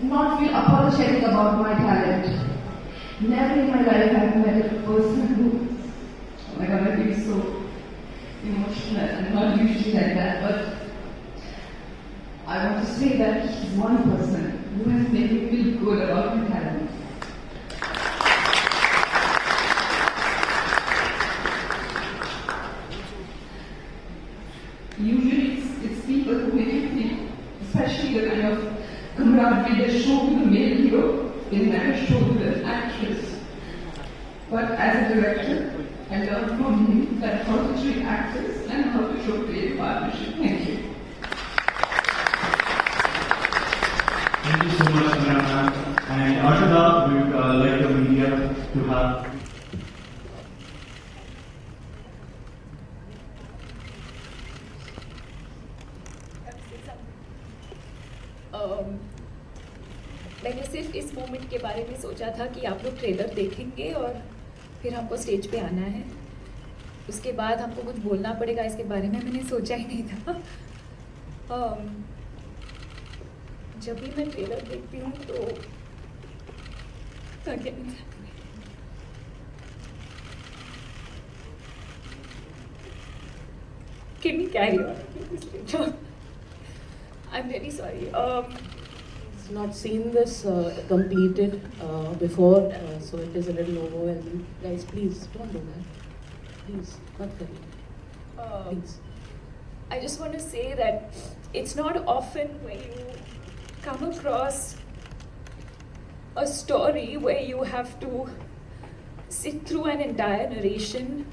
not feel apologetic about my talent. Never in my life have I met a person who, oh my god, I feel so emotional and not usually like that, but I want to say that he's one person who has made me feel good about my talent. Usually it's people who make you feel, especially the kind of camaraderie they show with the male hero, they never show with an actress. But as a director, I learned from him that how to treat actors and how to show creative partnership. Thank you. Thank you so much, Samantha. And Arshada, we would like the media to have. मैंने सिर्फ इस moment के बारे में सोचा था कि आप लोग ट्रेलर देखेंगे और फिर हमको स्टेज पे आना है, उसके बाद हमको कुछ बोलना पड़ेगा इसके बारे में मैंने सोचा ही नहीं था। जब भी मैं ट्रेलर देखती हूँ तो Can we carry on? I'm very sorry. Not seen this completed before, so it is a little overwhelming. Guys, please don't do that. Please, not for me. Please. I just want to say that it's not often when you come across a story where you have to sit through an entire narration.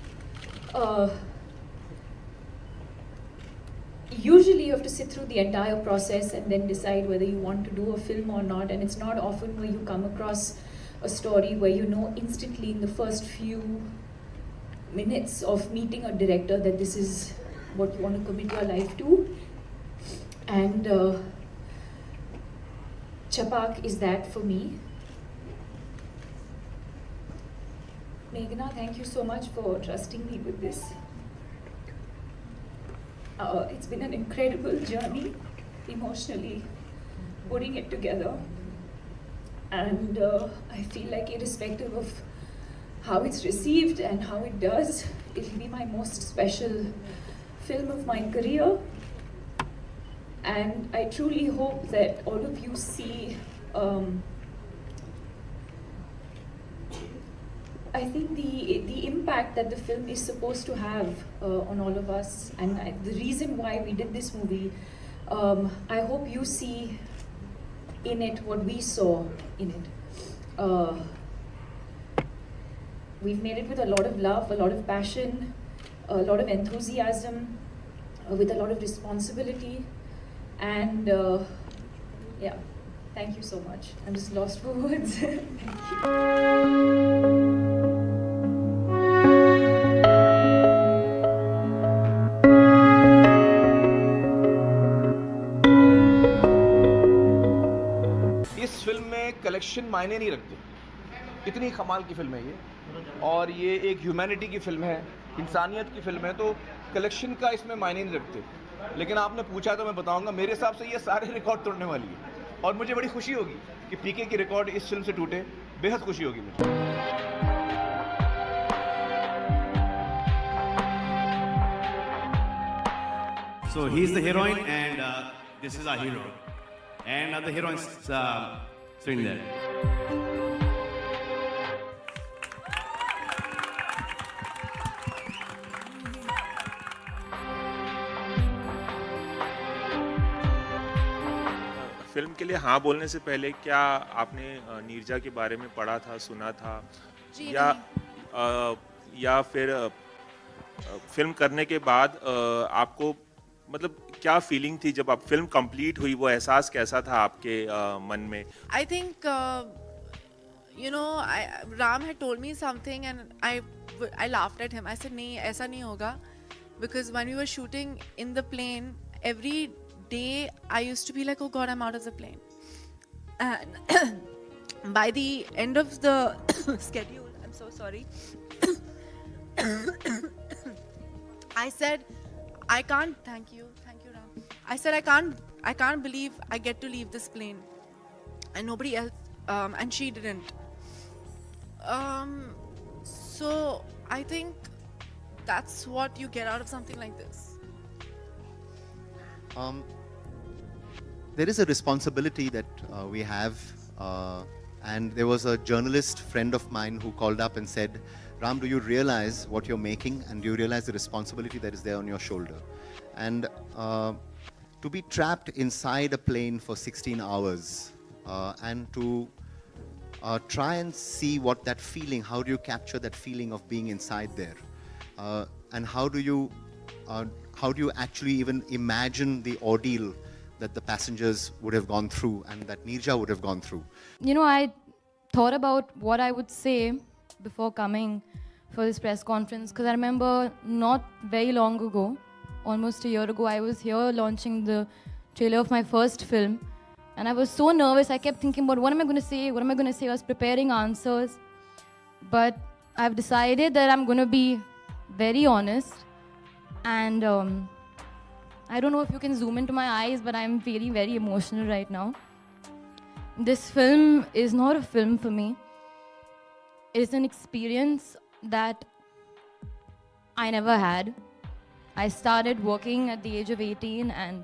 Usually you have to sit through the entire process and then decide whether you want to do a film or not, and it's not often where you come across a story where you know instantly in the first few minutes of meeting a director that this is what you want to commit your life to. And Chapak is that for me. Meghna, thank you so much for trusting me with this. It's been an incredible journey, emotionally, putting it together. And I feel like irrespective of how it's received and how it does, it'll be my most special film of my career. And I truly hope that all of you see I think the impact that the film is supposed to have on all of us, and the reason why we did this movie, I hope you see in it what we saw in it. We've made it with a lot of love, a lot of passion, a lot of enthusiasm, with a lot of responsibility, and yeah, thank you so much. I'm just lost for words. Thank you. Collection मायने नहीं रखते, इतनी कमाल की film है ये, और ये एक ह्यूमैनिटी की फिल्म है, इंसानियत की फिल्म है, तो कलेक्शन का इसमें मायने नहीं रखते। लेकिन आपने पूछा तो मैं बताऊंगा, मेरे हिसाब से ये सारे रिकॉर्ड तोड़ने वाली है और मुझे बड़ी खुशी होगी कि पीके की रिकॉर्ड इस फिल्म से टूटे, बेहद खुशी होगी मुझे। So he's the heroine and this is our hero, and the heroine's sitting there. Film के लिए हाँ बोलने से पहले क्या आपने नीरजा के बारे में पढ़ा था, सुना था, या फिर फिल्म करने के बाद आपको मतलब क्या फीलिंग थी जब आप फिल्म कंप्लीट हुई, वो एहसास कैसा था आपके मन में? I think you know, Ram had told me something and I laughed at him. I said नहीं, ऐसा नहीं होगा, because when we were shooting in the plane, every day I used to be like, oh God, I'm out of the plane. And by the end of the schedule, I'm so sorry. I said, I can't, thank you Ram. I said, I can't believe I get to leave this plane. and nobody else, and she didn't. So I think that's what you get out of something like this. There is a responsibility that we have, and there was a journalist friend of mine who called up and said, Ram, do you realize what you're making, and do you realize the responsibility that is there on your shoulder? And to be trapped inside a plane for 16 hours and to try and see what that feeling, how do you capture that feeling of being inside there? And how do you actually even imagine the ordeal that the passengers would have gone through and that Neerja would have gone through? You know, I thought about what I would say before coming for this press conference, because I remember not very long ago, almost a year ago, I was here launching the trailer of my first film, and I was so nervous. I kept thinking about what am I going to say, what am I going to say. I was preparing answers, but I've decided that I'm going to be very honest, and I don't know if you can zoom into my eyes, but I'm feeling very emotional right now. This film is not a film for me. It's an experience that I never had. I started working at the age of 18, and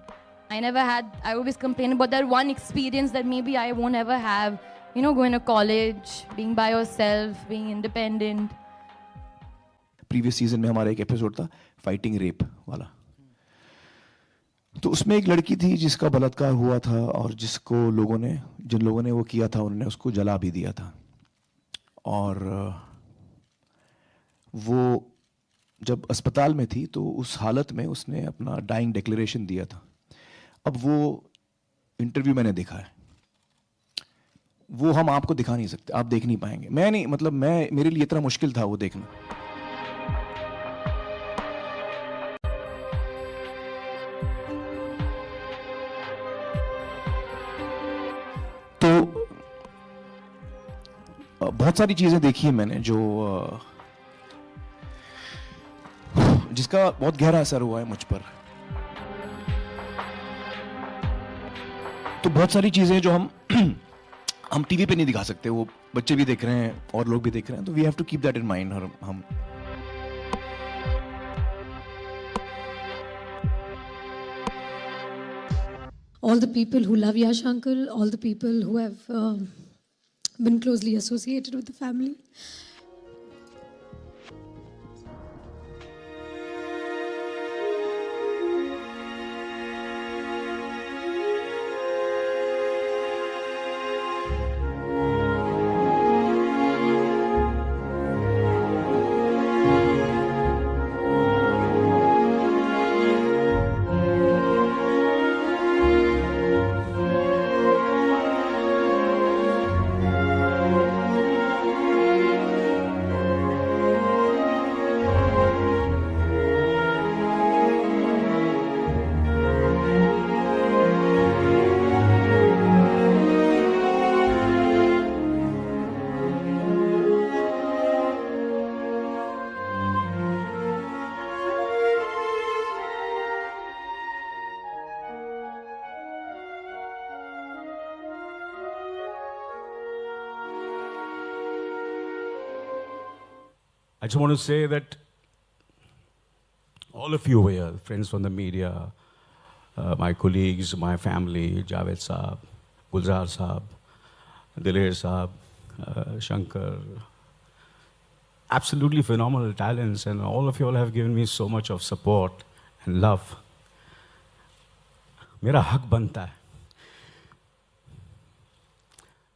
I always complain about that one experience that maybe I won't ever have. You know, going to college, being by yourself, being independent. Previous season में हमारा एक episode था fighting rape वाला, तो उसमें एक लड़की थी जिसका बलात्कार हुआ था और जिन लोगों ने वो किया था उन्होंने उसको जला भी दिया था, और वो जब अस्पताल में थी तो उस हालत में उसने अपना डाइंग डिक्लेरेशन दिया था. अब वो इंटरव्यू मैंने देखा है, वो हम आपको दिखा नहीं सकते, आप देख नहीं पाएंगे. मेरे लिए इतना मुश्किल था वो देखना. तो बहुत सारी चीजें देखी है मैंने जिसका बहुत गहरा असर हुआ है मुझ पर. तो बहुत सारी चीजें जो हम टीवी पे नहीं दिखा सकते, वो बच्चे भी देख रहे हैं और लोग भी देख रहे हैं, तो we have to keep that in mind. और हम all the people who love Yash uncle, all the people who have been closely associated with the family. I just want to say that all of you over here, friends from the media, my colleagues, my family, Javed Saab, Gulzar Saab, Diler Saab, Shankar, absolutely phenomenal talents, and all of you all have given me so much of support and love. Mera hak banta hai.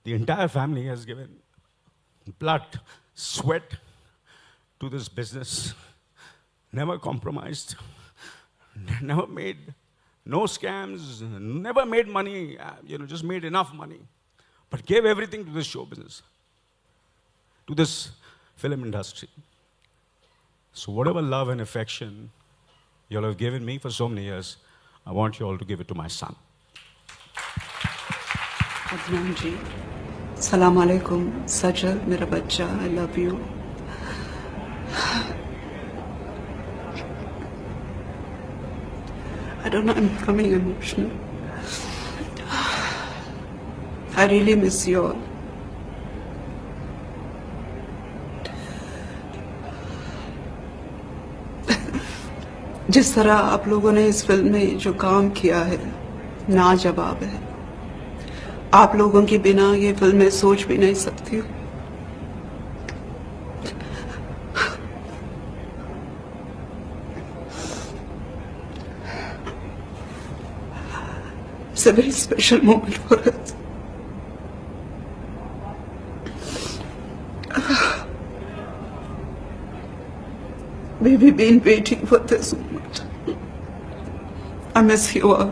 The entire family has given blood, sweat to this business, never compromised, never made no scams, never made money, just made enough money, but gave everything to this show business, to this film industry. So whatever love and affection you all have given me for so many years, I want you all to give it to my son. Adnan ji, Salam alaikum, Sajal, mera bachcha, I love you. I don't know, I'm becoming emotional. I really miss you all. जिस तरह आप लोगों ने इस film में जो काम किया है नाजवाब है। आप लोगों के बिना ये फिल्म मैं सोच भी नहीं सकती हूँ। It's a very special moment for us. We've been waiting for this moment. I miss you all.